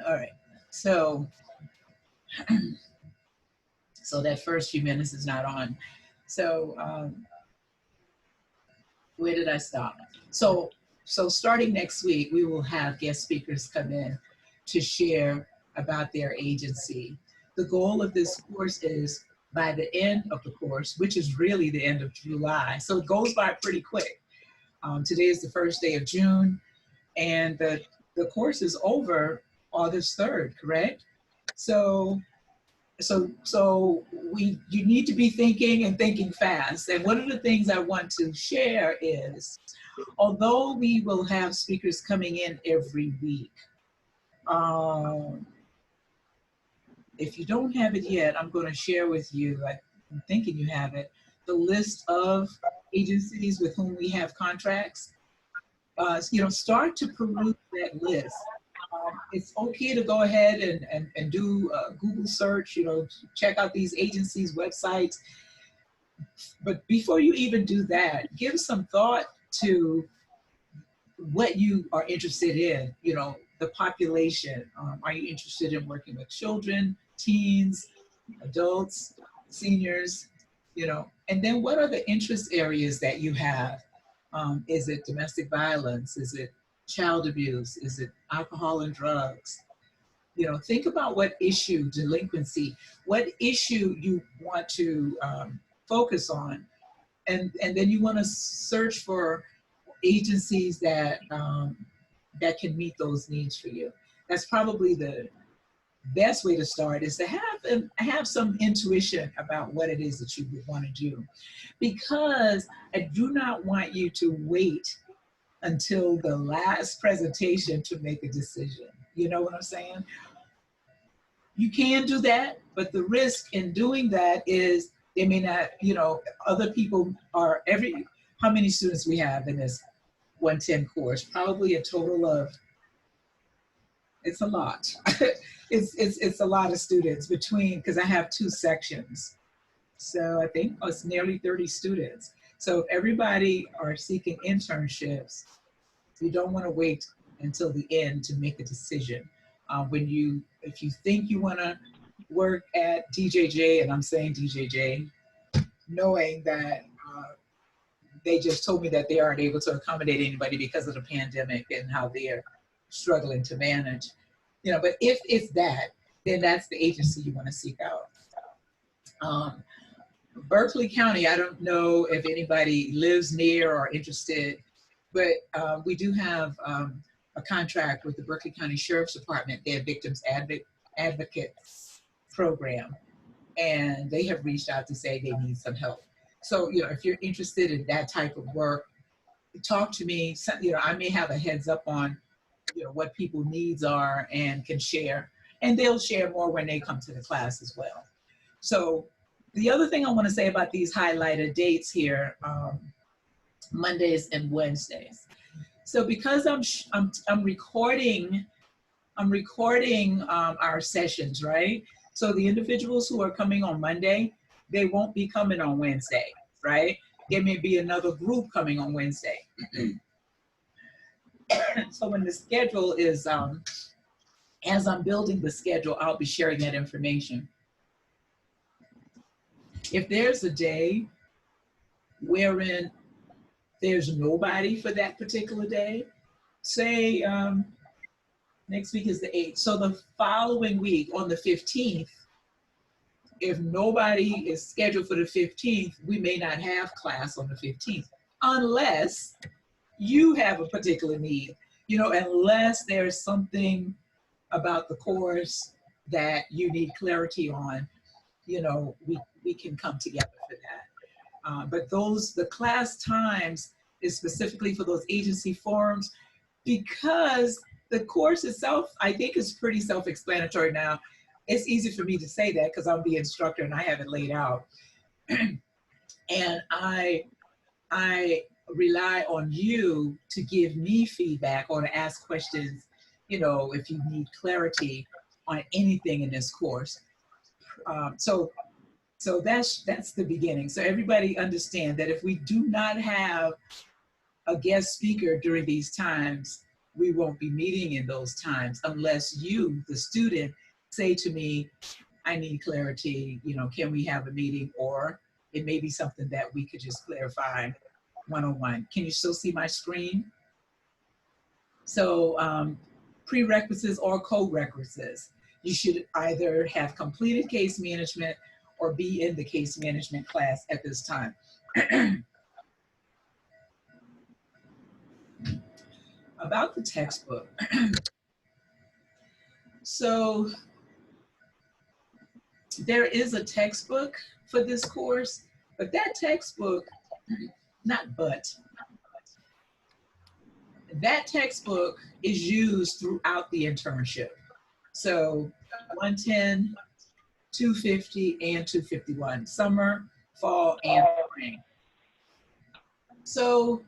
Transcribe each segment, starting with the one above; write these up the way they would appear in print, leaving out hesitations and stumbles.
All right. So, so that first few minutes is not on. So, where did I stop? So, so starting next week, we will have guest speakers come in to share about their agency. The goal of this course is by the end of the course, which is really the end of July. So it goes by pretty quick. Today is the first day of June, and the course is over August 3rd, correct? So so we you need to be thinking and thinking fast. And one of the things I want to share is, although we will have speakers coming in every week, um, if you don't have it yet, I'm going to share with you, I'm thinking you have it, the list of agencies with whom we have contracts. Start to peruse that list. It's okay to go ahead and do a Google search, check out these agencies' websites. But before you even do that, give some thought to what you are interested in, the population. Are you interested in working with children, teens, adults, seniors, and then what are the interest areas that you have? Is it domestic violence? Is it child abuse? Is it alcohol and drugs? Think about what issue, delinquency, what issue you want to focus on. And then you want to search for agencies that can meet those needs for you. That's probably the best way to start, is to have some intuition about what it is that you would want to do, because I do not want you to wait until the last presentation to make a decision. You know what I'm saying? You can do that, but the risk in doing that is they may not, other people are how many students we have in this 110 course? Probably a total of, it's a lot. It's a lot of students because I have two sections. So I think it's nearly 30 students. So if everybody are seeking internships, you don't want to wait until the end to make a decision. If you think you want to work at DJJ, and I'm saying DJJ, knowing that they just told me that they aren't able to accommodate anybody because of the pandemic and how they're struggling to manage. But if it's that, then that's the agency you want to seek out. Berkeley County, I don't know if anybody lives near or interested, but we do have a contract with the Berkeley County Sheriff's Department, their Victims Advocates Program, and they have reached out to say they need some help. So, if you're interested in that type of work, talk to me. I may have a heads up on, what people's needs are and can share, and they'll share more when they come to the class as well. So the other thing I want to say about these highlighted dates here, Mondays and Wednesdays. So because I'm recording our sessions, right? So the individuals who are coming on Monday, they won't be coming on Wednesday, right? There may be another group coming on Wednesday. So when the schedule is, as I'm building the schedule, I'll be sharing that information. If there's a day wherein there's nobody for that particular day, say next week is the 8th. So the following week on the 15th, if nobody is scheduled for the 15th, we may not have class on the 15th, unless you have a particular need, unless there's something about the course that you need clarity on, we can come together for that. But the class times is specifically for those agency forums, because the course itself, I think, is pretty self-explanatory now. It's easy for me to say that because I'm the instructor and I have it laid out. And I rely on you to give me feedback or to ask questions, if you need clarity on anything in this course. So that's the beginning. So everybody understand that if we do not have a guest speaker during these times, we won't be meeting in those times unless you, the student, say to me, I need clarity, can we have a meeting? Or it may be something that we could just clarify one-on-one. Can you still see my screen? So prerequisites or co-requisites. You should either have completed case management or be in the case management class at this time. About the textbook. So there is a textbook for this course, but that textbook, that textbook is used throughout the internship. So 110, 250, and 251, summer, fall, and spring. So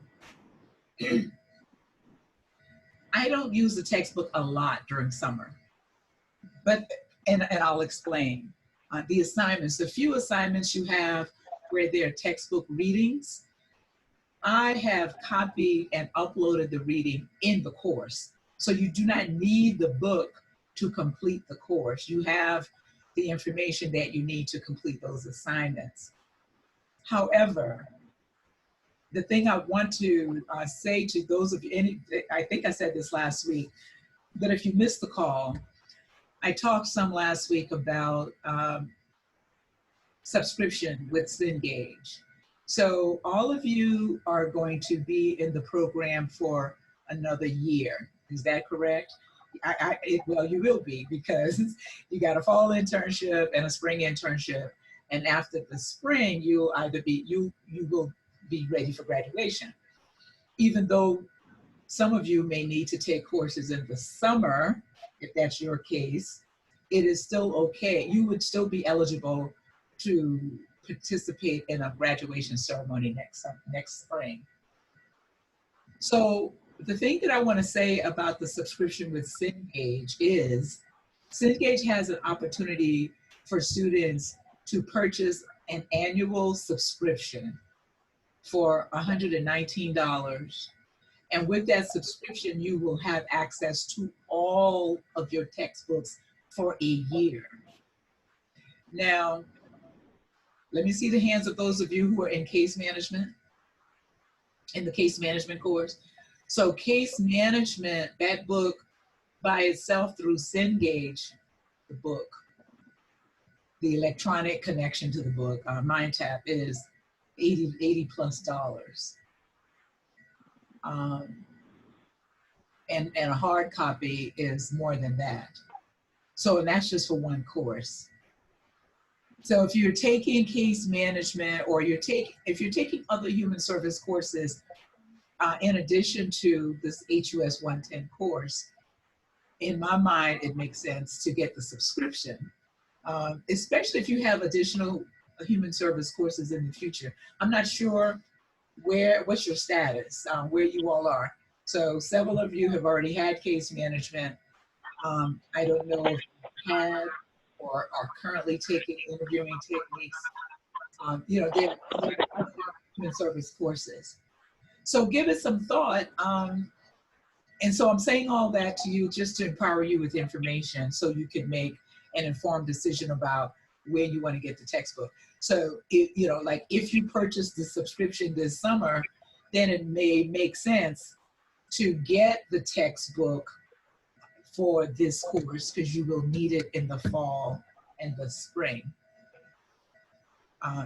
I don't use the textbook a lot during summer, but, and I'll explain. The assignments, the few assignments you have where they're textbook readings, I have copied and uploaded the reading in the course. So you do not need the book to complete the course. You have the information that you need to complete those assignments. However, the thing I want to say to those of you, I think I said this last week, but if you missed the call, I talked some last week about subscription with Cengage. So all of you are going to be in the program for another year. Is that correct? Well, you will be, because you got a fall internship and a spring internship. And after the spring, you'll either be, you will be ready for graduation. Even though some of you may need to take courses in the summer, if that's your case, it is still okay. You would still be eligible to participate in a graduation ceremony next spring. So the thing that I want to say about the subscription with Cengage is Cengage has an opportunity for students to purchase an annual subscription for $119. And with that subscription, you will have access to all of your textbooks for a year. Now, let me see the hands of those of you who are in case management, in the case management course. So case management, that book by itself through Cengage, the book, the electronic connection to the book, MindTap, is $80 plus. And a hard copy is more than that. So, and that's just for one course. So if you're taking case management, or if you're taking other human service courses, in addition to this HUS 110 course, in my mind, it makes sense to get the subscription, especially if you have additional human service courses in the future. I'm not sure what's your status, where you all are. So several of you have already had case management. I don't know if you had or are currently taking interviewing techniques. They're human service courses. So give it some thought. And so I'm saying all that to you just to empower you with information so you can make an informed decision about where you want to get the textbook. So, if you purchase the subscription this summer, then it may make sense to get the textbook for this course, because you will need it in the fall and the spring.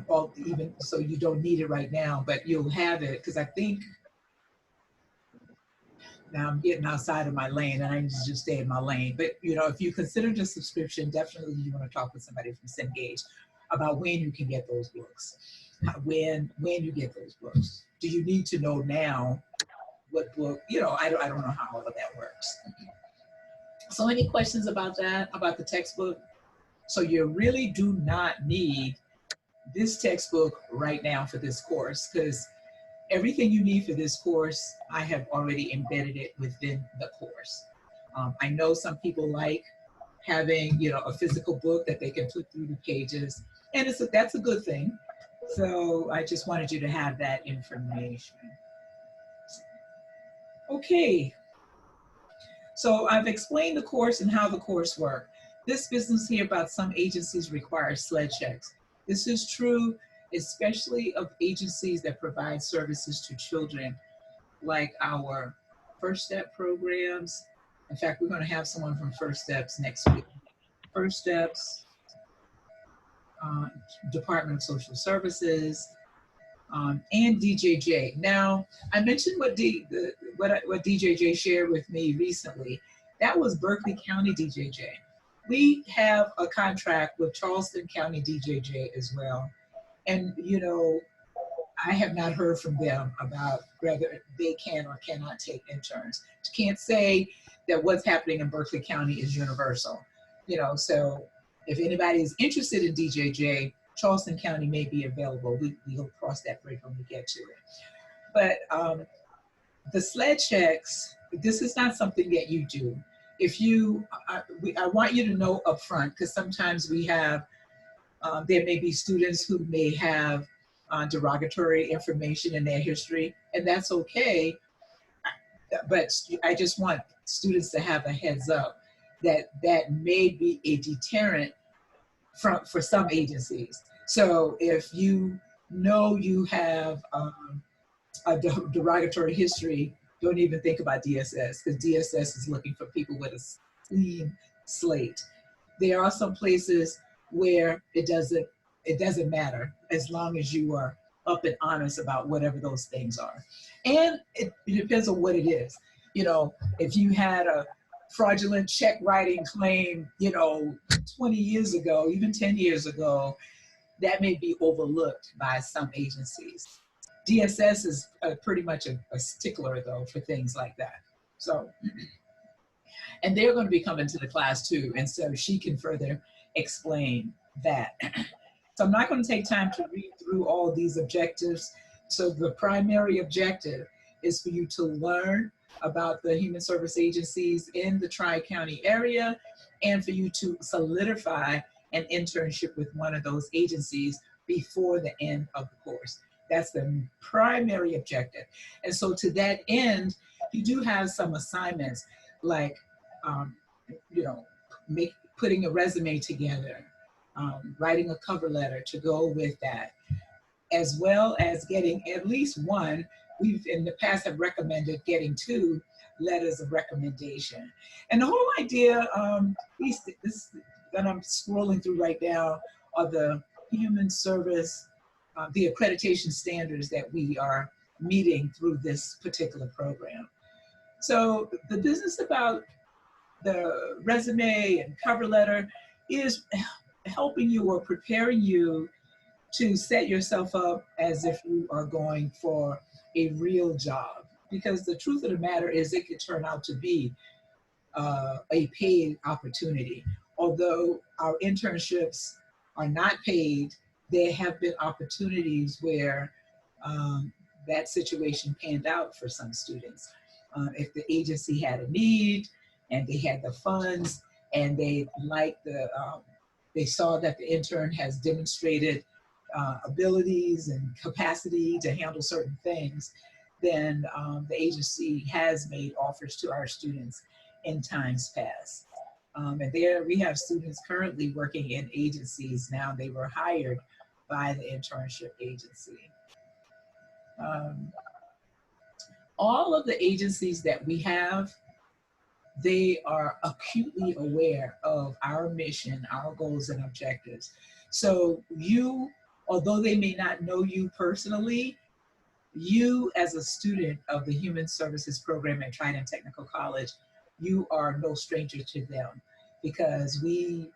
Or even so, you don't need it right now, but you'll have it, because I think, now I'm getting outside of my lane and I need to just stay in my lane. But if you consider the subscription, definitely you want to talk with somebody from Cengage about when you can get those books. When you get those books. Do you need to know now what book? I don't know how all of that works. So any questions about that, about the textbook? So you really do not need this textbook right now for this course, because everything you need for this course, I have already embedded it within the course. I know some people like having, a physical book that they can flip through the pages, and that's a good thing. So I just wanted you to have that information. Okay. So I've explained the course and how the course works. This business here about some agencies require SLED checks. This is true, especially of agencies that provide services to children, like our First Step programs. In fact, we're going to have someone from First Steps next week. First Steps, uh, Department of Social Services, and DJJ. Now, I mentioned what DJJ shared with me recently. That was Berkeley County DJJ. We have a contract with Charleston County DJJ as well. And, you know, I have not heard from them about whether they can or cannot take interns. Can't say that what's happening in Berkeley County is universal. You know, so if anybody is interested in DJJ, Charleston County may be available. We'll cross that bridge when we get to it. But the SLED checks, this is not something that you do. If you, I want you to know upfront, because sometimes we have, there may be students who may have derogatory information in their history, and that's okay. But I just want students to have a heads up that that may be a deterrent for some agencies. So if you know you have a derogatory history, don't even think about DSS, because DSS is looking for people with a clean slate. There are some places where it doesn't matter as long as you are up and honest about whatever those things are. And it depends on what it is. You know, if you had a fraudulent check writing claim, you know, 20 years ago, even 10 years ago, that may be overlooked by some agencies. DSS is pretty much a stickler though for things like that. So, and they're going to be coming to the class too, and so she can further explain that. So I'm not going to take time to read through all these objectives. So the primary objective is for you to learn about the human service agencies in the Tri-County area, and for you to solidify an internship with one of those agencies before the end of the course. That's the primary objective. And so to that end, you do have some assignments like, you know, putting a resume together, writing a cover letter to go with that, as well as getting at least one. We've in the past have recommended getting 2 letters of recommendation. And the whole idea, this that I'm scrolling through right now, are the human service, the accreditation standards that we are meeting through this particular program. So the business about the resume and cover letter is helping you or preparing you to set yourself up as if you are going for a real job. Because the truth of the matter is it could turn out to be a paid opportunity. Although our internships are not paid, there have been opportunities where that situation panned out for some students. If the agency had a need and they had the funds and they liked they saw that the intern has demonstrated abilities and capacity to handle certain things, then the agency has made offers to our students in times past. And there we have students currently working in agencies now. They were hired by the internship agency. All of the agencies that we have, they are acutely aware of our mission, our goals and objectives. So you, although they may not know you personally, you as a student of the Human Services Program at Trident Technical College, you are no stranger to them, because we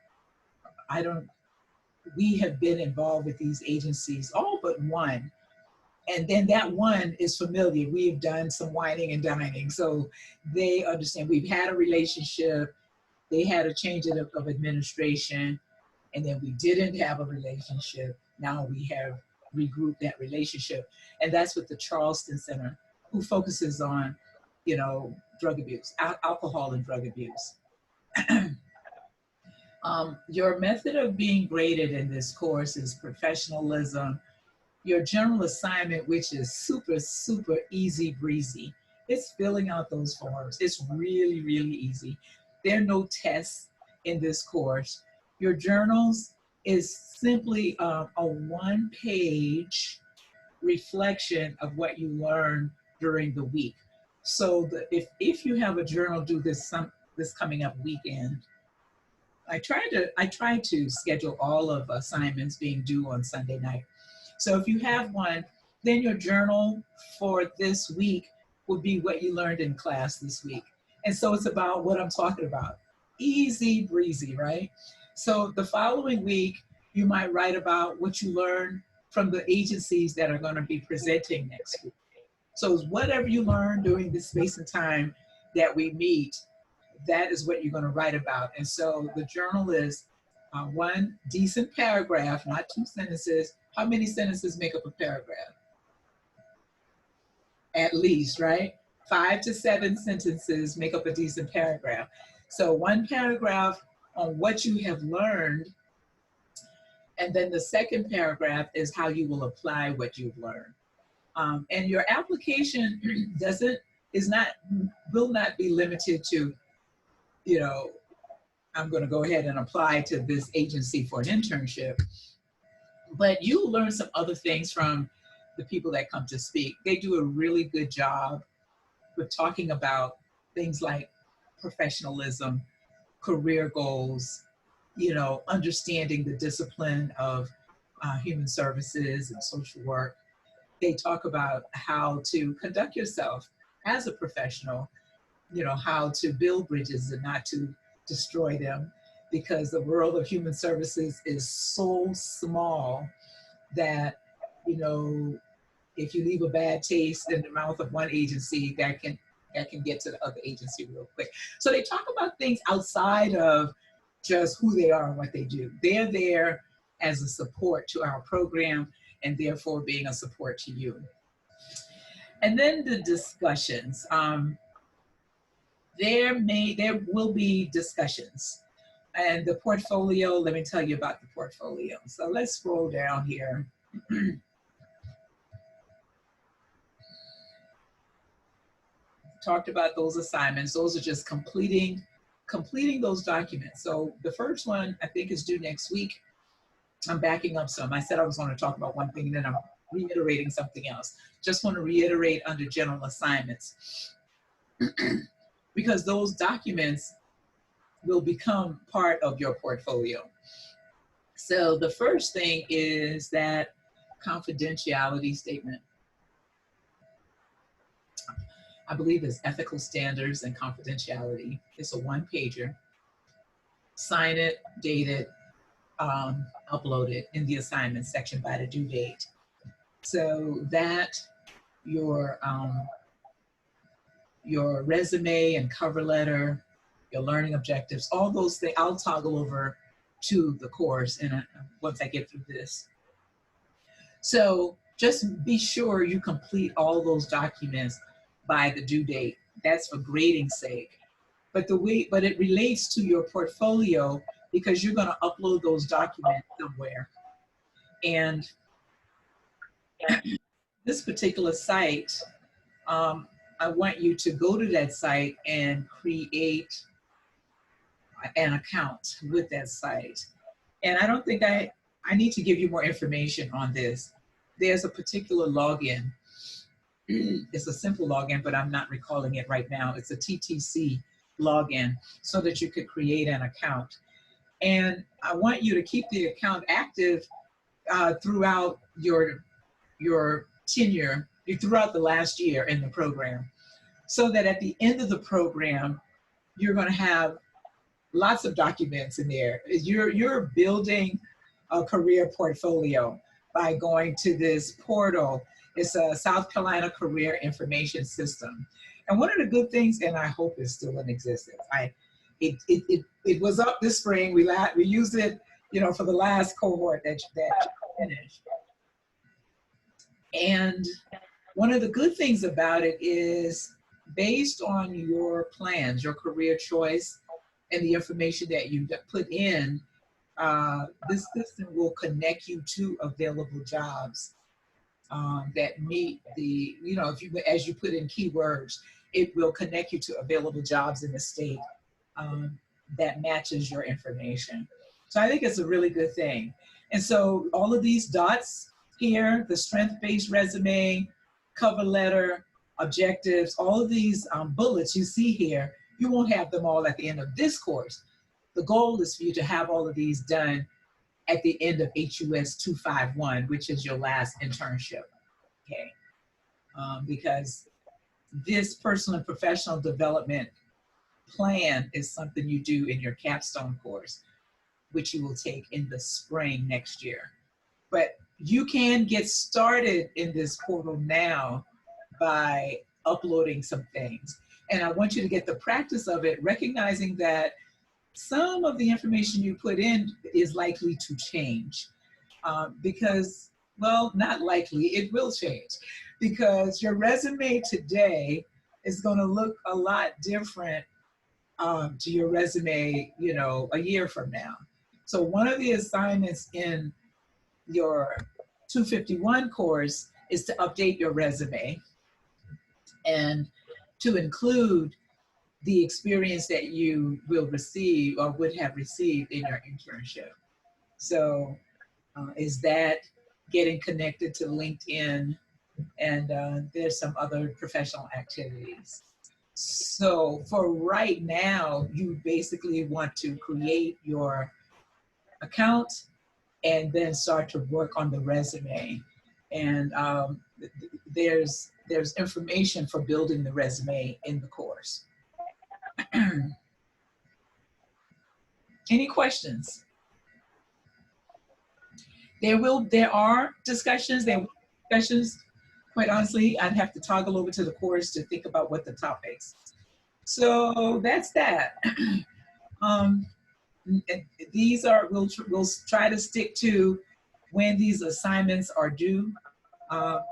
have been involved with these agencies, all but one. And then that one is familiar. We've done some whining and dining. So they understand we've had a relationship. They had a change of administration, and then we didn't have a relationship. Now we have regrouped that relationship. And that's with the Charleston Center, who focuses on, you know, drug abuse, alcohol and drug abuse. Your method of being graded in this course is professionalism. Your general assignment, which is super, super easy breezy. It's filling out those forms. It's really, really easy. There are no tests in this course. Your journals is simply a one-page reflection of what you learned during the week. So if you have a journal due this coming up weekend, I try to schedule all of assignments being due on Sunday night. So if you have one, then your journal for this week will be what you learned in class this week. And so it's about what I'm talking about. Easy breezy, right? So the following week, you might write about what you learned from the agencies that are going to be presenting next week. So whatever you learn during this space and time that we meet, that is what you're going to write about. And so the journal is one decent paragraph, not two sentences. How many sentences make up a paragraph? At least, right? 5 to 7 sentences make up a decent paragraph. So one paragraph on what you have learned, and then the second paragraph is how you will apply what you've learned. And your application will not be limited to, you know, I'm going to go ahead and apply to this agency for an internship. But you will learn some other things from the people that come to speak. They do a really good job with talking about things like professionalism, career goals, understanding the discipline of human services and social work. They talk about how to conduct yourself as a professional, how to build bridges and not to destroy them, because the world of human services is so small that, if you leave a bad taste in the mouth of one agency, that can get to the other agency real quick. So they talk about things outside of just who they are and what they do. They're there as a support to our program, and therefore being a support to you. And then the discussions. There will be discussions. And the portfolio, let me tell you about the portfolio. So let's scroll down here. Talked about those assignments. Those are just completing those documents. So the first one I think is due next week. I'm backing up some. I said I was going to talk about one thing and then I'm reiterating something else. Just want to reiterate under general assignments because those documents will become part of your portfolio. So the first thing is that confidentiality statement. I believe it's ethical standards and confidentiality. It's a one-pager. Sign it, date it, upload it in the assignment section by the due date. So that your resume and cover letter, your learning objectives, all those things, I'll toggle over to the course and once I get through this. So just be sure you complete all those documents by the due date. That's for grading's sake. But it relates to your portfolio because you're going to upload those documents somewhere. And this particular site, I want you to go to that site and create an account with that site. And I don't think I need to give you more information on this. There's a particular login. It's a simple login, but I'm not recalling it right now. It's a TTC login so that you could create an account. And I want you to keep the account active throughout your tenure, throughout the last year in the program, so that at the end of the program, you're going to have lots of documents in there. You're building a career portfolio by going to this portal. It's a South Carolina Career Information System. And one of the good things, and I hope it's still in existence, it was up this spring. We used it, for the last cohort that finished. And one of the good things about it is based on your plans, your career choice, and the information that you put in, this system will connect you to available jobs that meet the, as you put in keywords, it will connect you to available jobs in the state that matches your information. So I think it's a really good thing. And so all of these dots here, the strength-based resume, cover letter, objectives, all of these bullets you see here, you won't have them all at the end of this course. The goal is for you to have all of these done at the end of HUS 251, which is your last internship, okay? Because this personal and professional development plan is something you do in your capstone course, which you will take in the spring next year. But you can get started in this portal now by uploading some things. And I want you to get the practice of it, recognizing that some of the information you put in is likely to change because, well, not likely, it will change because your resume today is going to look a lot different to your resume, you know, a year from now. So one of the assignments in your 251 course is to update your resume and to include the experience that you will receive or would have received in your internship. So is that getting connected to LinkedIn, and there's some other professional activities. So for right now, you basically want to create your account and then start to work on the resume. And there's information for building the resume in the course. Any questions? There are discussions. Quite honestly, I'd have to toggle over to the course to think about what the topics. So that's that. These are, we'll try to stick to when these assignments are due.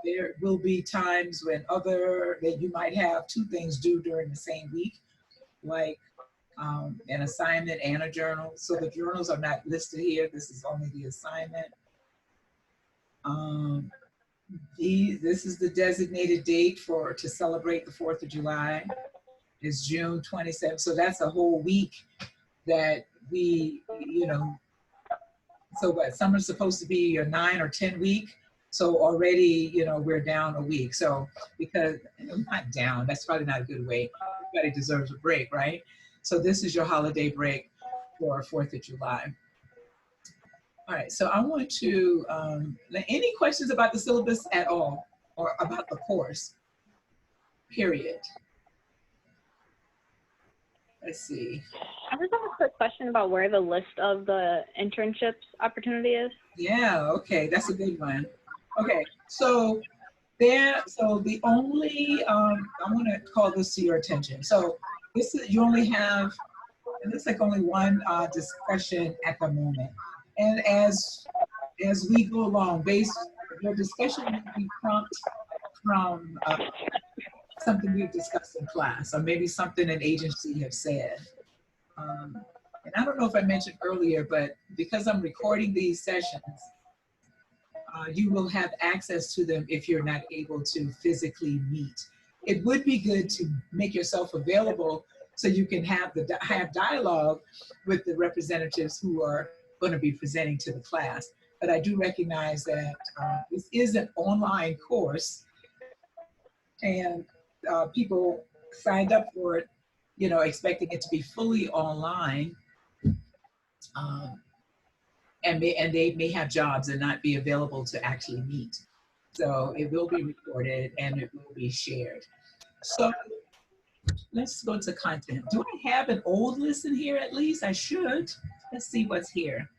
There will be times when that you might have two things due during the same week, like an assignment and a journal. So the journals are not listed here. This is only the assignment. This is the designated date to celebrate the 4th of July. It's June 27th. So that's a whole week that we, you know, so what, summer's supposed to be your 9 or 10 week. So already, you know, we're down a week. So because, not down, that's probably not a good way. Everybody deserves a break, right? So this is your holiday break for 4th of July. All right, so I want to, any questions about the syllabus at all or about the course, period? Let's see. I just have a quick question about where the list of the internships opportunity is. Yeah, okay, that's a good one. Okay, so the only, I want to call this to your attention. So this is, you only have, it looks like only one discussion at the moment. And as we go along, your discussion will be prompt from something we've discussed in class, or maybe something an agency have said. And I don't know if I mentioned earlier, but because I'm recording these sessions, you will have access to them if you're not able to physically meet. It would be good to make yourself available so you can have dialogue with the representatives who are going to be presenting to the class. But I do recognize that this is an online course, and people signed up for it, you know, expecting it to be fully online, and they may have jobs and not be available to actually meet. So it will be recorded and it will be shared. So let's go to content. Do I have an old list in here at least? I should. Let's see what's here.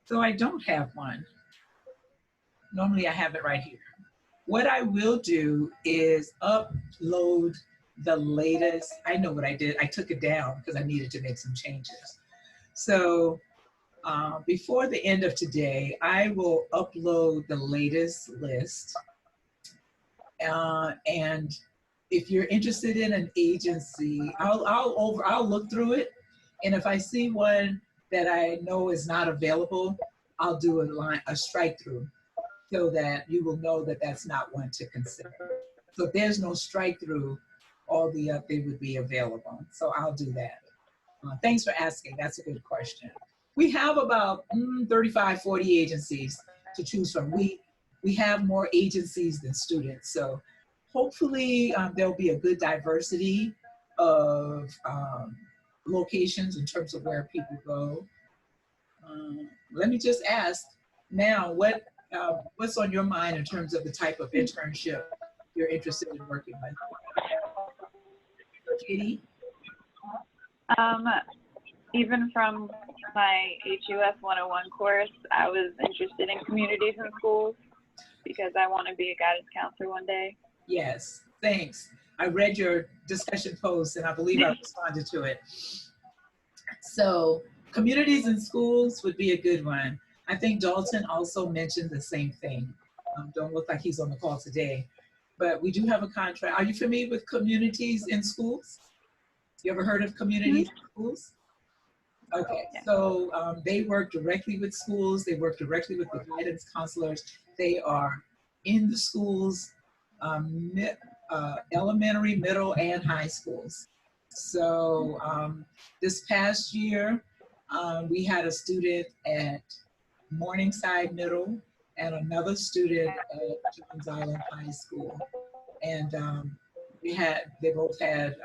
So I don't have one. Normally I have it right here. What I will do is upload the latest. I know what I did. I took it down because I needed to make some changes. So before the end of today, I will upload the latest list. And if you're interested in an agency, I'll look through it. And if I see one that I know is not available, I'll do a strike through so that you will know that that's not one to consider. So if there's no strike through, they would be available. So I'll do that. Thanks for asking. That's a good question. We have about 35, 40 agencies to choose from. We have more agencies than students. So hopefully there'll be a good diversity of locations in terms of where people go. Let me just ask now, what's on your mind in terms of the type of internship you're interested in working with? Katie? Even from my HUS 101 course, I was interested in communities and schools because I want to be a guidance counselor one day. Yes, thanks. I read your discussion post and I believe I responded to it. So communities and schools would be a good one. I think Dalton also mentioned the same thing. Don't look like he's on the call today, but we do have a contract. Are you familiar with communities in schools? You ever heard of communities in schools? Okay, so they work directly with schools. They work directly with the guidance counselors. They are in the schools, elementary, middle, and high schools. So this past year, we had a student at Morningside Middle and another student at Jones Island High School. And they both had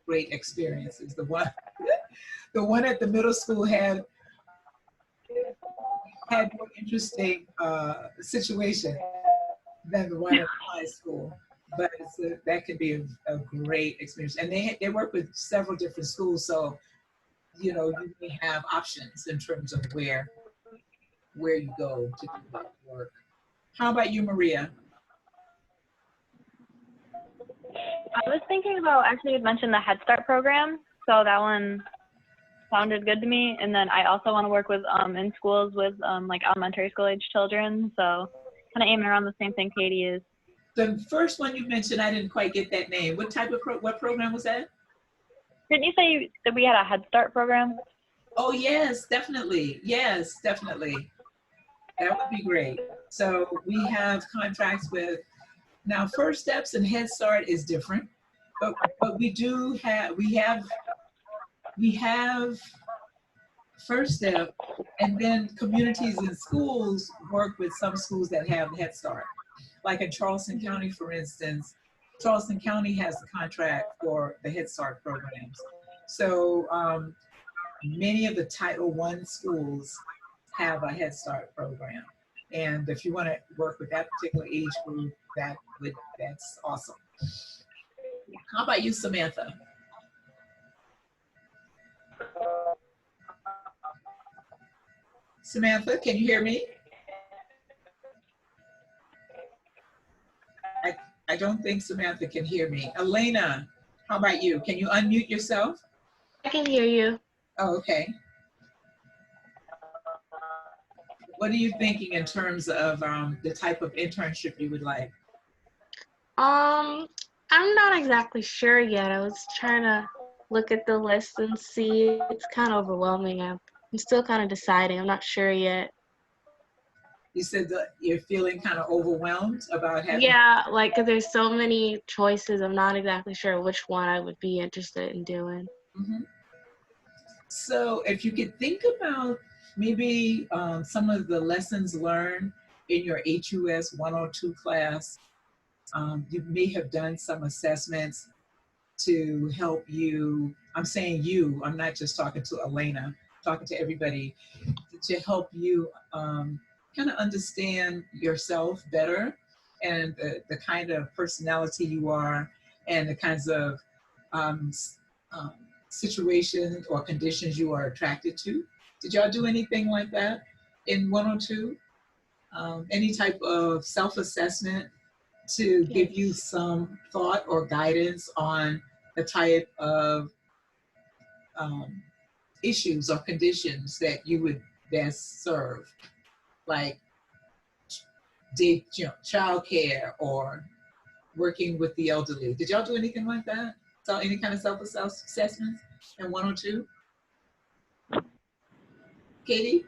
great experiences. The one at the middle school had more interesting situation than the one at high school, but that could be a great experience. And they work with several different schools, so you may have options in terms of where you go to do that work. How about you, Maria? I was thinking about, actually you mentioned the Head Start program, so that one sounded good to me. And then I also want to work with in schools with like elementary school age children, so kind of aiming around the same thing Katie is. The first one you mentioned, I didn't quite get that name. What type of what program was that? Didn't you say that we had a Head Start program? Oh yes, definitely. Yes, definitely. That would be great. So we have contracts with, now First Steps and Head Start is different, but we have First Step, and then communities and schools work with some schools that have Head Start. Like in Charleston County, for instance, Charleston County has a contract for the Head Start programs. So many of the Title I schools have a Head Start program. And if you want to work with that particular age group, that's awesome. How about you, Samantha? Samantha, can you hear me? I don't think Samantha can hear me. Elena, how about you? Can you unmute yourself? I can hear you. Oh, okay. What are you thinking in terms of the type of internship you would like? I'm not exactly sure yet. I was trying to look at the list and see. It's kind of overwhelming. I'm still kind of deciding. I'm not sure yet. You said that you're feeling kind of overwhelmed about having. Yeah, like, because there's so many choices. I'm not exactly sure which one I would be interested in doing. Mm-hmm. So if you could think about maybe some of the lessons learned in your HUS 102 class, you may have done some assessments to help you. I'm saying you, I'm not just talking to Elena, talking to everybody, to help you kind of understand yourself better and the kind of personality you are and the kinds of situations or conditions you are attracted to. Did y'all do anything like that in 102? Any type of self-assessment to give you some thought or guidance on the type of issues or conditions that you would best serve, like child care or working with the elderly? Did y'all do anything like that? So any kind of self-assessments in 102? Katie?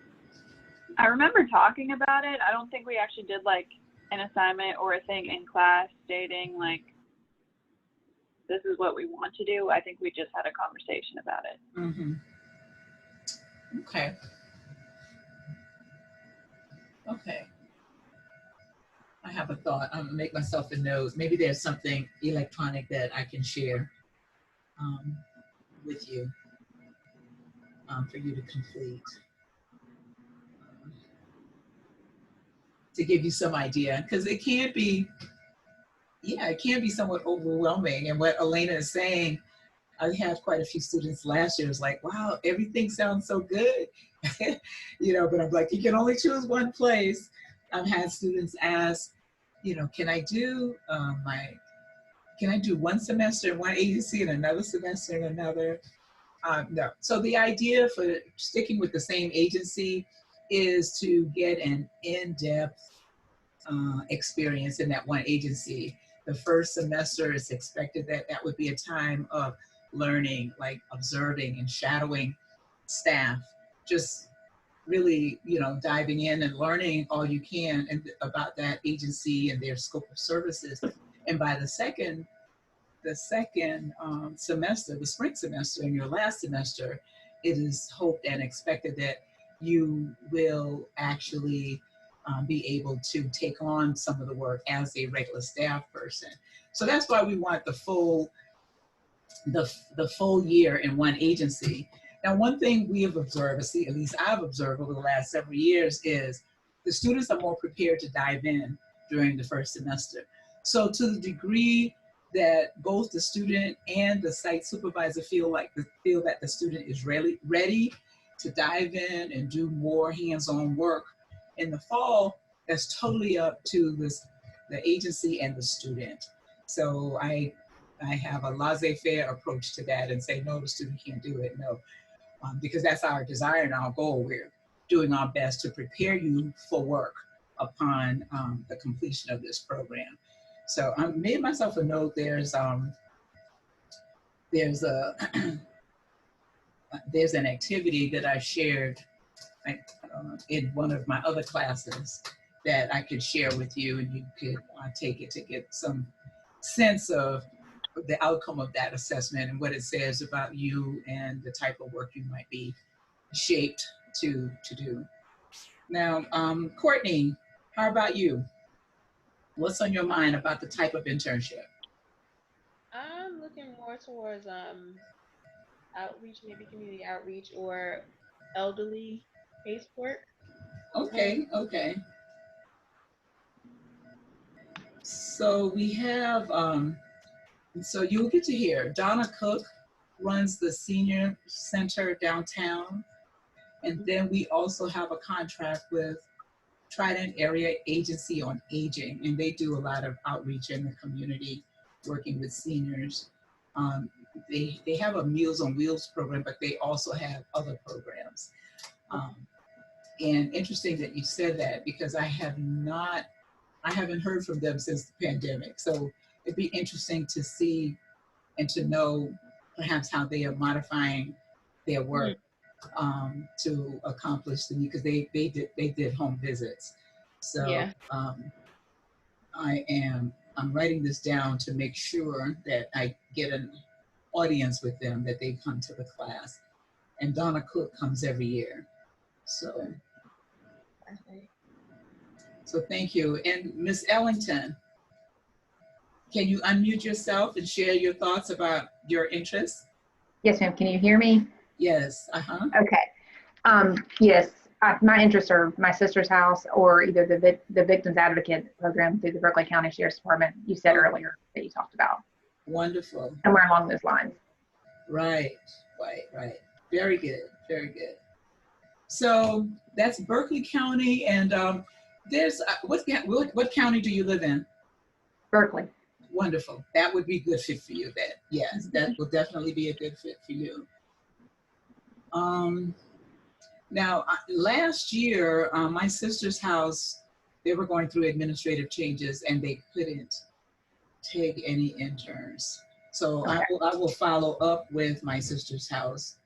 I remember talking about it. I don't think we actually did like an assignment or a thing in class stating like this is what we want to do. I think we just had a conversation about it. Mm-hmm. Okay. Okay. I have a thought. I'm gonna make myself a note. Maybe there's something electronic that I can share um, with you for you to complete, to give you some idea, because it can be, yeah, it can be somewhat overwhelming. And what Elena is saying, I had quite a few students last year. It was like, wow, everything sounds so good, you know, but I'm like, you can only choose one place. I've had students ask, you know, can I do one semester in one agency and another semester in another? No. So the idea for sticking with the same agency is to get an in-depth experience in that one agency. The first semester is expected that would be a time of learning, like observing and shadowing staff, just really, you know, diving in and learning all you can about that agency and their scope of services. And by the second semester, the spring semester, in your last semester, it is hoped and expected that you will actually be able to take on some of the work as a regular staff person. So that's why we want the full year in one agency. Now, one thing we have observed, at least I've observed over the last several years, is the students are more prepared to dive in during the first semester. So to the degree that both the student and the site supervisor feel that the student is really ready to dive in and do more hands-on work in the fall, that's totally up to the agency and the student. So I have a laissez-faire approach to that and say, no, the student can't do it, no. Because that's our desire and our goal. We're doing our best to prepare you for work upon the completion of this program. So I made myself a note. There's an activity that I shared in one of my other classes that I could share with you, and you could take it to get some sense of the outcome of that assessment and what it says about you and the type of work you might be shaped to do. Now, Courtney, how about you? What's on your mind about the type of internship? I'm looking more towards outreach, maybe community outreach or elderly casework. Okay, okay. So we have, so you'll get to hear, Donna Cook runs the senior center downtown. And then we also have a contract with Trident Area Agency on Aging, and they do a lot of outreach in the community, working with seniors. They have a Meals on Wheels program, but they also have other programs. And interesting that you said that, because I haven't heard from them since the pandemic. So it'd be interesting to see and to know perhaps how they are modifying their work to accomplish the need, because they did home visits. So Yeah. I'm writing this down to make sure that I get an audience with them, that they come to the class. And Donna Cook comes every year. So thank you. And Ms. Ellington, can you unmute yourself and share your thoughts about your interests? Yes, ma'am. Can you hear me? Yes. Okay. Yes, my interests are my sister's house or either the Victims Advocate program through the Berkeley County Sheriff's Department you said earlier that you talked about. Wonderful. Somewhere along those lines. Right. Very good, very good. So that's Berkeley County, and there's, what county do you live in? Berkeley. Wonderful. That would be a good fit for you then. Yes, that will definitely be a good fit for you. Now, last year, my sister's house, they were going through administrative changes and they couldn't take any interns. So okay. I will follow up with my sister's house,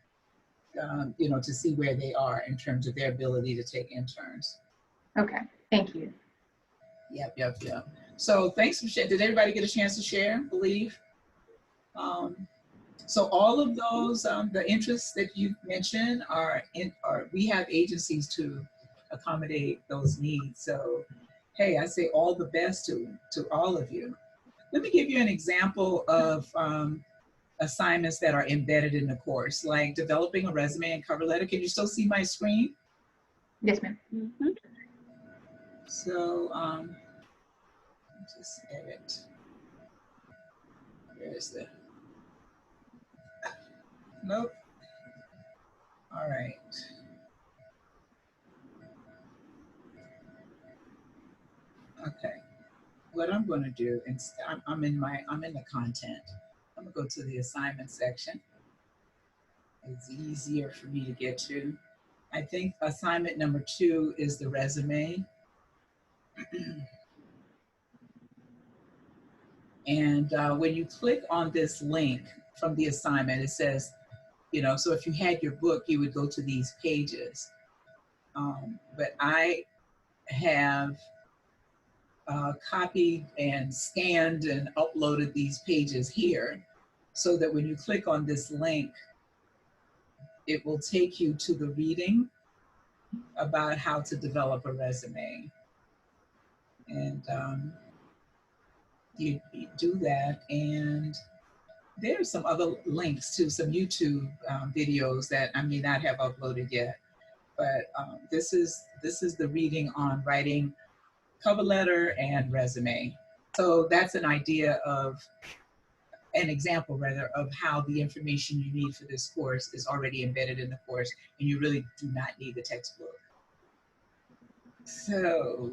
you know, to see where they are in terms of their ability to take interns. Okay, thank you. Yep. So thanks for sharing. Did everybody get a chance to share, believe? So all of those, the interests that you mentioned we have agencies to accommodate those needs. So, hey, I say all the best to all of you. Let me give you an example of assignments that are embedded in the course, like developing a resume and cover letter. Can you still see my screen? Yes, ma'am. Mm-hmm. So, just edit. Where's the, nope. All right. Okay. What I'm going to do, I'm in the content. I'm going to go to the assignment section. It's easier for me to get to. I think assignment number 2 is the resume. And when you click on this link from the assignment, it says, so if you had your book, you would go to these pages. But I have copied and scanned and uploaded these pages here so that when you click on this link, it will take you to the reading about how to develop a resume. And you do that, and there's some other links to some YouTube videos that I may not have uploaded yet. But this is the reading on writing cover letter and resume. So that's an example rather of how the information you need for this course is already embedded in the course, and you really do not need the textbook. So,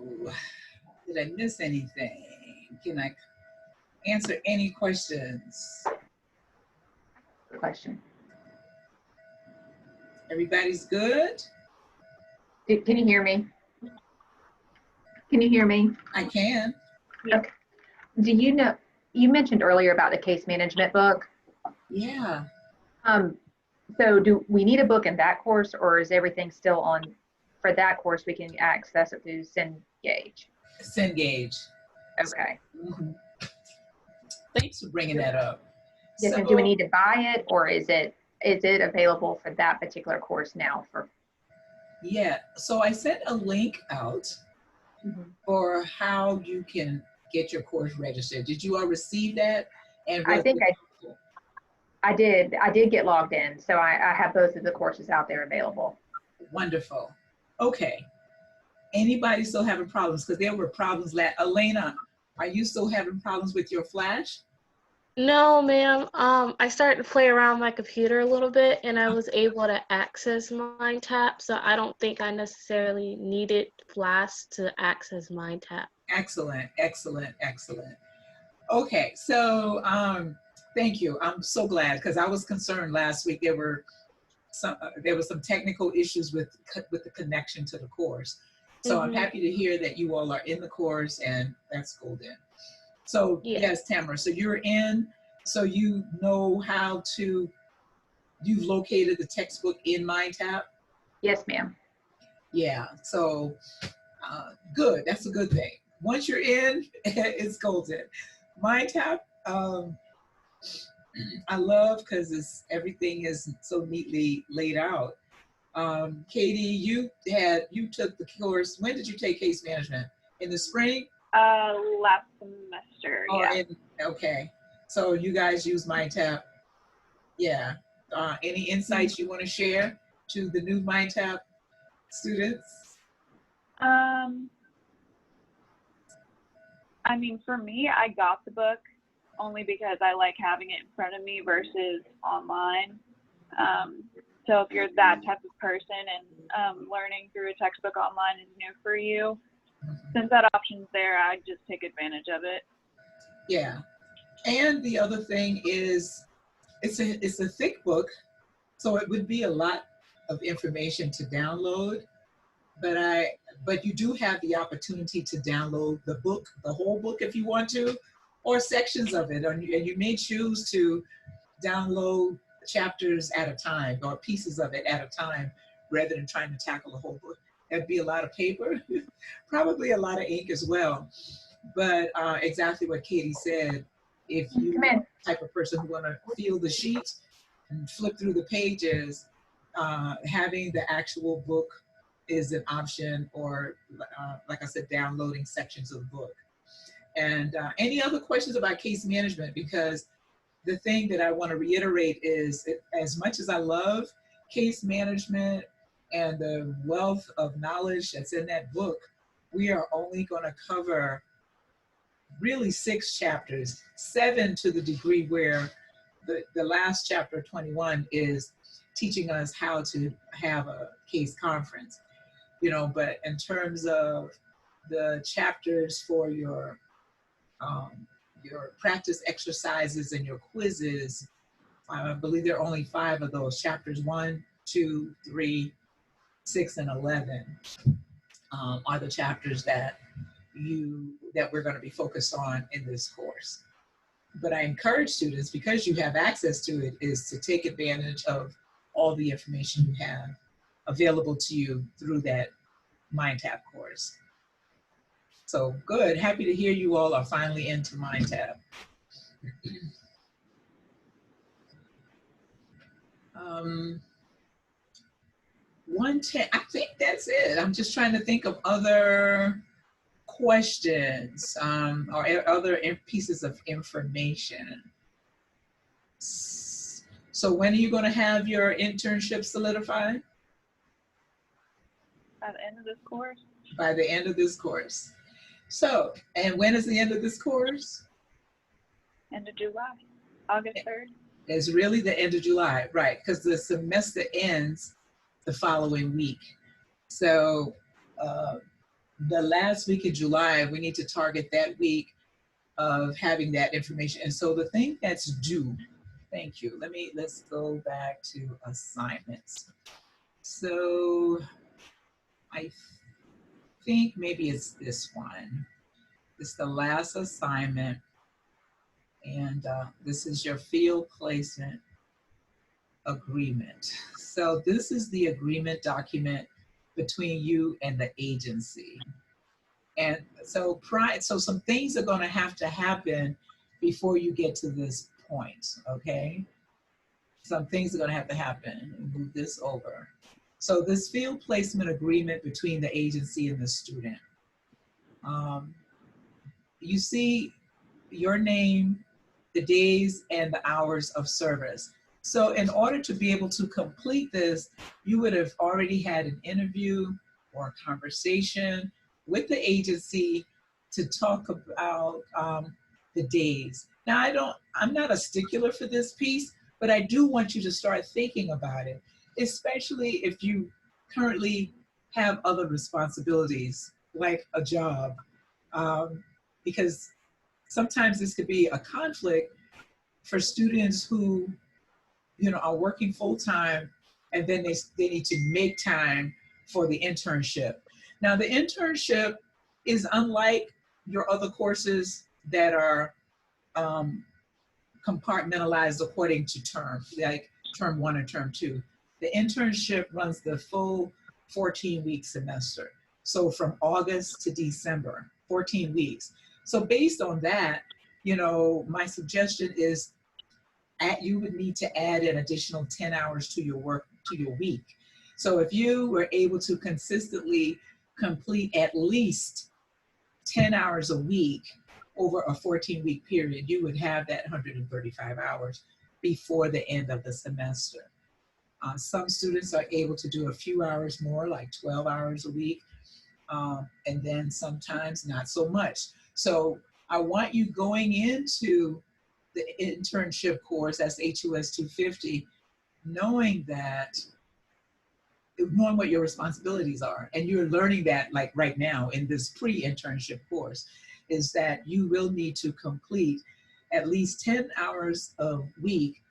did I miss anything? Can I answer any questions? Question. Everybody's good? Can you hear me? Can you hear me? I can. Okay. Do you know, you mentioned earlier about the case management book. Yeah. So do we need a book in that course, or is everything still on, for that course, we can access it through Cengage? Cengage. Okay. Mm-hmm. Thanks for bringing that up. Yes, and do we need to buy it, or is it available for that particular course now? Yeah, so I sent a link out for how you can get your course registered. Did you all receive that? And I think I did. I did get logged in, so I have both of the courses out there available. Wonderful. Okay. Anybody still having problems? Because there were problems. Elena, are you still having problems with your Flash? No, ma'am. I started to play around my computer a little bit, and I was able to access MindTap, so I don't think I necessarily needed Flash to access MindTap. Excellent, excellent, excellent. Okay, so thank you. I'm so glad, because I was concerned last week. There were some technical issues with the connection to the course. So I'm happy to hear that you all are in the course, and that's golden. So yes, Tamara, so you're in, so you know you've located the textbook in MindTap? Yes, ma'am. Yeah, so good, that's a good thing. Once you're in, it's golden. MindTap, I love because everything is so neatly laid out. Katie, you took the course. When did you take case management? In the spring? Last semester, yeah. Okay, so you guys use MindTap. Yeah. Any insights you want to share to the new MindTap students? I mean, for me, I got the book only because I like having it in front of me versus online. So if you're that type of person and learning through a textbook online is new for you, since that option's there, I just take advantage of it. Yeah. And the other thing is, it's a thick book, so it would be a lot of information to download. But you do have the opportunity to download the book, the whole book if you want to, or sections of it. And you may choose to download chapters at a time or pieces of it at a time rather than trying to tackle the whole book. That'd be a lot of paper, probably a lot of ink as well. But exactly what Katie said, if you are the type of person who want to feel the sheet and flip through the pages, having the actual book is an option, or like I said, downloading sections of the book. And any other questions about case management? Because the thing that I want to reiterate is, as much as I love case management and the wealth of knowledge that's in that book, we are only going to cover really 6 chapters, 7 to the degree where the last chapter, 21, is teaching us how to have a case conference. You know, but in terms of the chapters for your practice exercises and your quizzes, I believe there are only 5 of those, chapters 1, 2, 3, 6, and 11 are the chapters that we're going to be focused on in this course. But I encourage students, because you have access to it, is to take advantage of all the information you have available to you through that MindTap course. So good, happy to hear you all are finally into MindTap. I think that's it. I'm just trying to think of other questions or other pieces of information. So when are you going to have your internship solidified? By the end of this course. By the end of this course. So, and when is the end of this course? End of July, August 3rd. It's really the end of July, right? Because the semester ends the following week. So the last week of July, we need to target that week of having that information. And so the thing that's due, thank you. Let's go back to assignments. So I think maybe it's this one. It's the last assignment. And this is your field placement agreement. So this is the agreement document between you and the agency. And so some things are going to happen before you get to this point, okay? Some things are going to have to happen. Move this over. So this field placement agreement between the agency and the student. You see your name, the days, and the hours of service. So in order to be able to complete this, you would have already had an interview or a conversation with the agency to talk about the days. Now, I'm not a stickler for this piece, but I do want you to start thinking about it, especially if you currently have other responsibilities, like a job, because sometimes this could be a conflict for students who, are working full-time, and then they need to make time for the internship. Now, the internship is unlike your other courses that are compartmentalized according to term, like term 1 or term 2. The internship runs the full 14-week semester. So from August to December, 14 weeks. So based on that, my suggestion is you would need to add an additional 10 hours to your week. So if you were able to consistently complete at least 10 hours a week over a 14-week period, you would have that 135 hours before the end of the semester. Some students are able to do a few hours more, like 12 hours a week, and then sometimes not so much. So I want you going into the internship course, that's HUS 250, knowing what your responsibilities are. And you're learning that like right now in this pre-internship course, is that you will need to complete at least 10 hours a week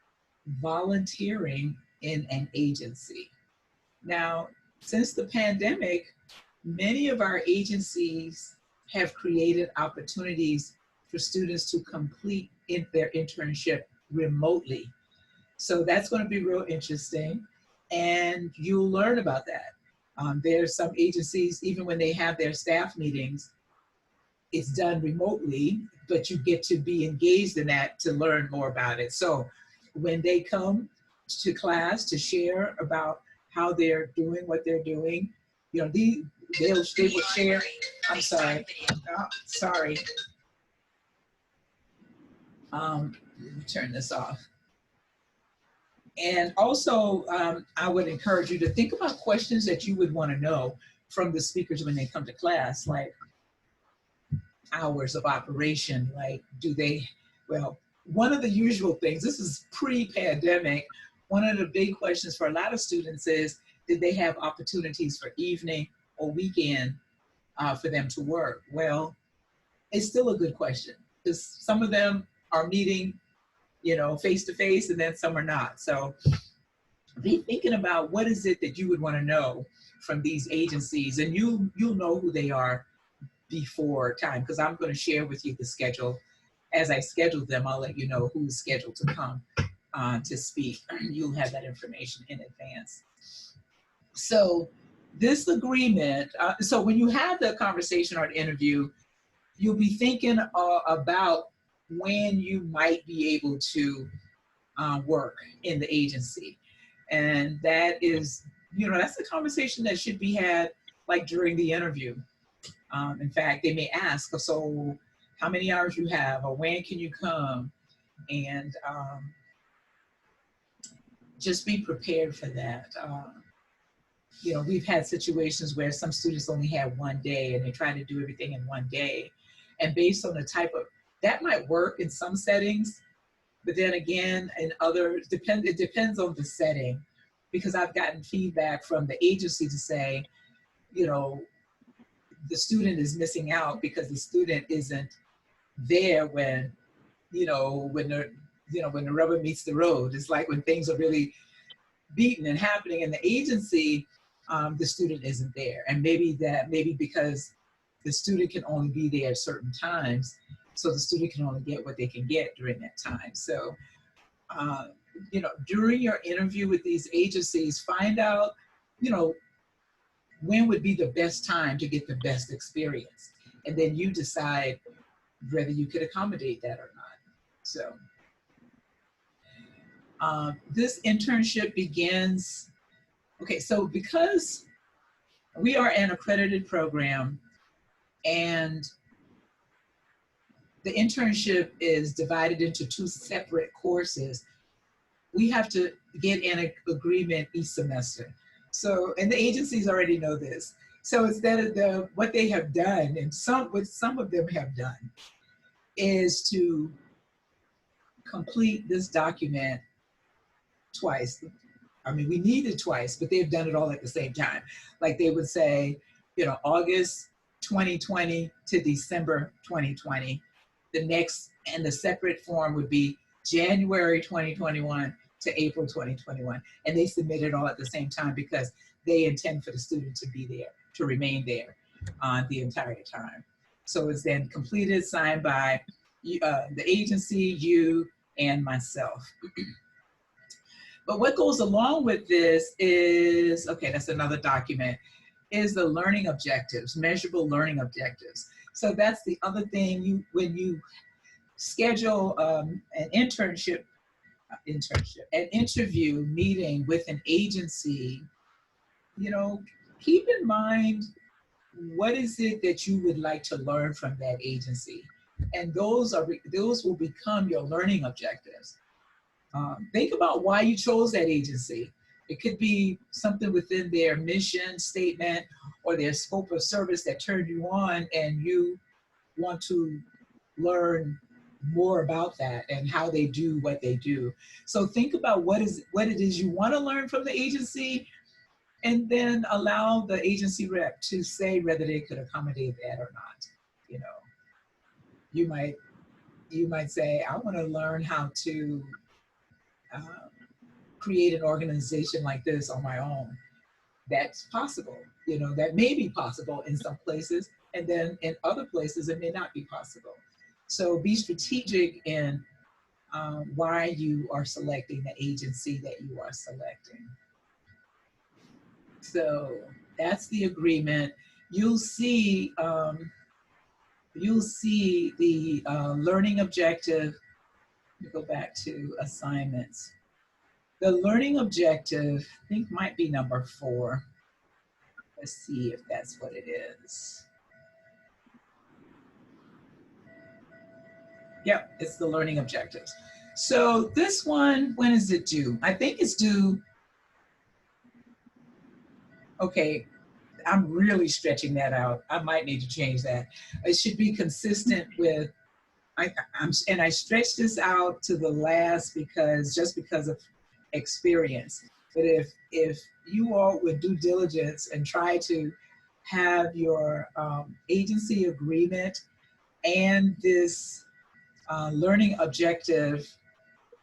volunteering in an agency. Now, since the pandemic, many of our agencies have created opportunities for students to complete their internship remotely. So that's going to be real interesting, and you'll learn about that. There's some agencies, even when they have their staff meetings, it's done remotely, but you get to be engaged in that to learn more about it. So when they come to class to share about how they're doing what they're doing, you know, they will share. I'm sorry. Oh, sorry. Let me turn this off. And also, I would encourage you to think about questions that you would want to know from the speakers when they come to class, like hours of operation, like well, one of the usual things, this is pre-pandemic, one of the big questions for a lot of students is, did they have opportunities for evening or weekend for them to work? Well, it's still a good question because some of them are meeting, you know, face to face, and then some are not. So be thinking about what is it that you would want to know from these agencies, and you'll know who they are before time, because I'm going to share with you the schedule. As I schedule them, I'll let you know who's scheduled to come to speak. You'll have that information in advance. So this agreement, so when you have the conversation or the interview, you'll be thinking about when you might be able to work in the agency. And that is, you know, that's a conversation that should be had like during the interview. In fact, they may ask, so how many hours you have, or when can you come? And just be prepared for that. You know, we've had situations where some students only have one day and they try to do everything in one day. And based on the type of, that might work in some settings, but then again, in others, it depends on the setting, because I've gotten feedback from the agency to say, you know, the student is missing out because the student isn't there when, you know, when the rubber meets the road. It's like when things are really beaten and happening in the agency, the student isn't there. And maybe because the student can only be there at certain times, so the student can only get what they can get during that time. So, you know, during your interview with these agencies, find out, you know, when would be the best time to get the best experience. And then you decide whether you could accommodate that or not. So this internship begins, okay, so because we are an accredited program and the internship is divided into 2 separate courses, we have to get an agreement each semester. So, and the agencies already know this. So instead of what they have done, and what some of them have done, is to complete this document twice. I mean, we need it twice, but they've done it all at the same time. Like they would say, you know, August 2020 to December 2020. The next, and the separate form would be January 2021 to April 2021. And they submit it all at the same time because they intend for the student to be there, to remain there the entire time. So it's then completed, signed by the agency, you, and myself. But what goes along with this is, okay, that's another document, is the learning objectives, measurable learning objectives. So that's the other thing, when you schedule an an interview meeting with an agency, you know, keep in mind, what is it that you would like to learn from that agency? And those will become your learning objectives. Think about why you chose that agency. It could be something within their mission statement or their scope of service that turned you on, and you want to learn more about that and how they do what they do. So think about what it is you want to learn from the agency, and then allow the agency rep to say whether they could accommodate that or not. You know, you might say, I want to learn how to create an organization like this on my own. That's possible. You know, that may be possible in some places, and then in other places it may not be possible. So be strategic in why you are selecting the agency that you are selecting. So that's the agreement. You'll see you'll see the learning objective. Let me go back to assignments. The learning objective, I think might be number 4. Let's see if that's what it is. Yep, it's the learning objectives. So this one, when is it due? I think it's due, okay, I'm really stretching that out. I might need to change that. It should be consistent with, and I stretched this out to the last just because of experience. But if you all would do diligence and try to have your agency agreement and this learning objective,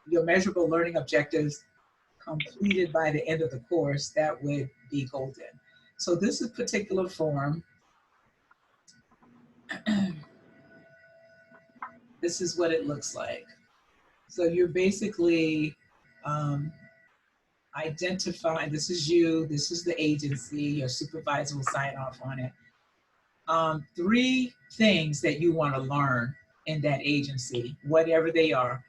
your measurable learning objectives completed by the end of the course, that would be golden. So this is particular form. This is what it looks like. So you're basically identifying, this is you, this is the agency, your supervisor will sign off on it. 3 things that you want to learn in that agency, whatever they are.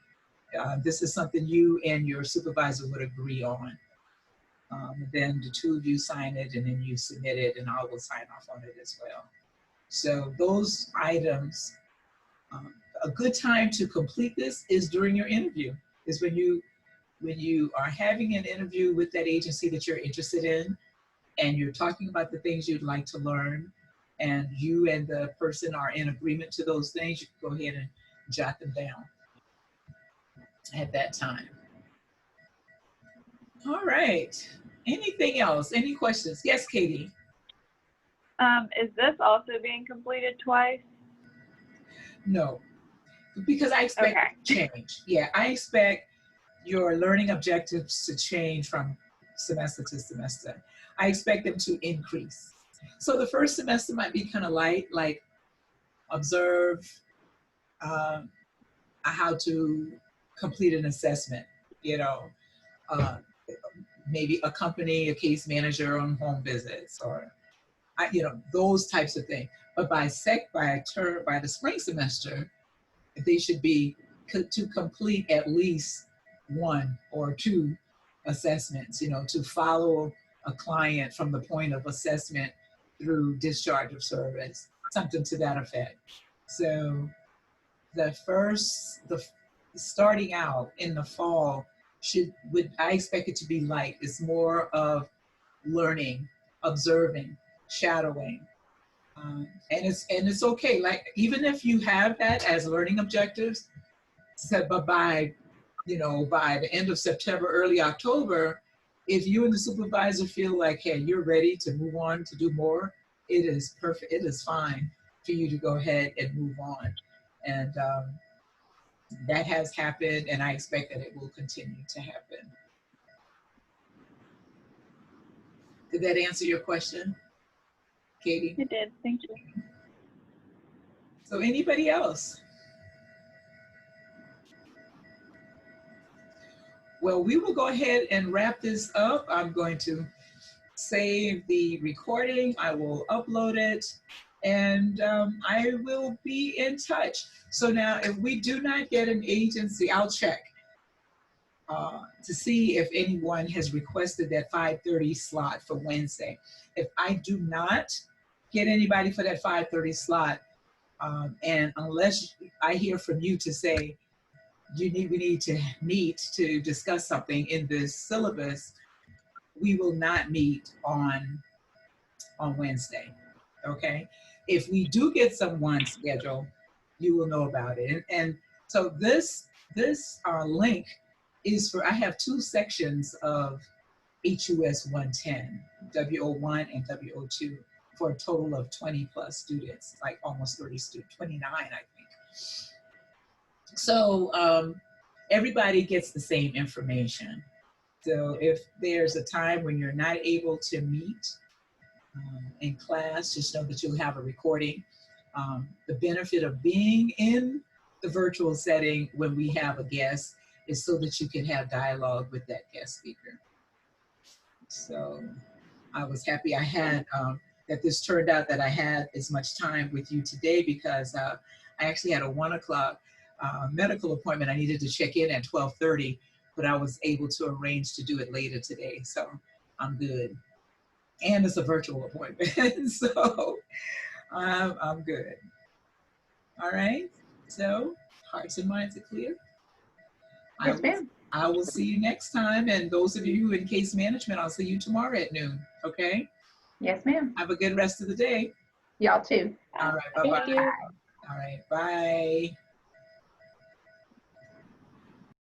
This is something you and your supervisor would agree on. Then the 2 of you sign it, and then you submit it, and I will sign off on it as well. So those items, a good time to complete this is during your interview, is when you are having an interview with that agency that you're interested in, and you're talking about the things you'd like to learn, and you and the person are in agreement to those things, you can go ahead and jot them down at that time. All right. Anything else? Any questions? Yes, Katie. Is this also being completed twice? No, because I expect change. Yeah, I expect your learning objectives to change from semester to semester. I expect them to increase. So the first semester might be kind of light, like observe how to complete an assessment, maybe accompany a case manager on home visits, or those types of things. But by the spring semester, they should be to complete at least 1 or 2 assessments, to follow a client from the point of assessment through discharge of service, something to that effect. So the starting out in the fall I expect it to be light. It's more of learning, observing, shadowing. And it's okay. Like, even if you have that as learning objectives, but by the end of September, early October, if you and the supervisor feel like, hey, you're ready to move on to do more, it is perfect. It is fine for you to go ahead and move on. And that has happened, and I expect that it will continue to happen. Did that answer your question, Katie? It did. Thank you. So anybody else? Well, we will go ahead and wrap this up. I'm going to save the recording. I will upload it, and I will be in touch. So now, if we do not get an agency, I'll check to see if anyone has requested that 5:30 slot for Wednesday. If I do not get anybody for that 5:30 slot, and unless I hear from you to say, we need to meet to discuss something in this syllabus, we will not meet on Wednesday, okay? If we do get someone scheduled, you will know about it. And so this link is for, I have 2 sections of HUS 110, WO1 and WO2, for a total of 20 plus students, like almost 30 students, 29, I think. So everybody gets the same information. So if there's a time when you're not able to meet in class, just know that you'll have a recording. The benefit of being in the virtual setting when we have a guest is so that you can have dialogue with that guest speaker. So I was happy I had that this turned out that I had as much time with you today, because I actually had a 1 o'clock medical appointment. I needed to check in at 12:30, but I was able to arrange to do it later today. So I'm good. And it's a virtual appointment. So I'm good. All right. So hearts and minds are clear. Yes, ma'am. I will see you next time. And those of you in case management, I'll see you tomorrow at noon. Okay. Yes, ma'am. Have a good rest of the day. Y'all too. All right. Bye-bye. Thank you. All right. Bye.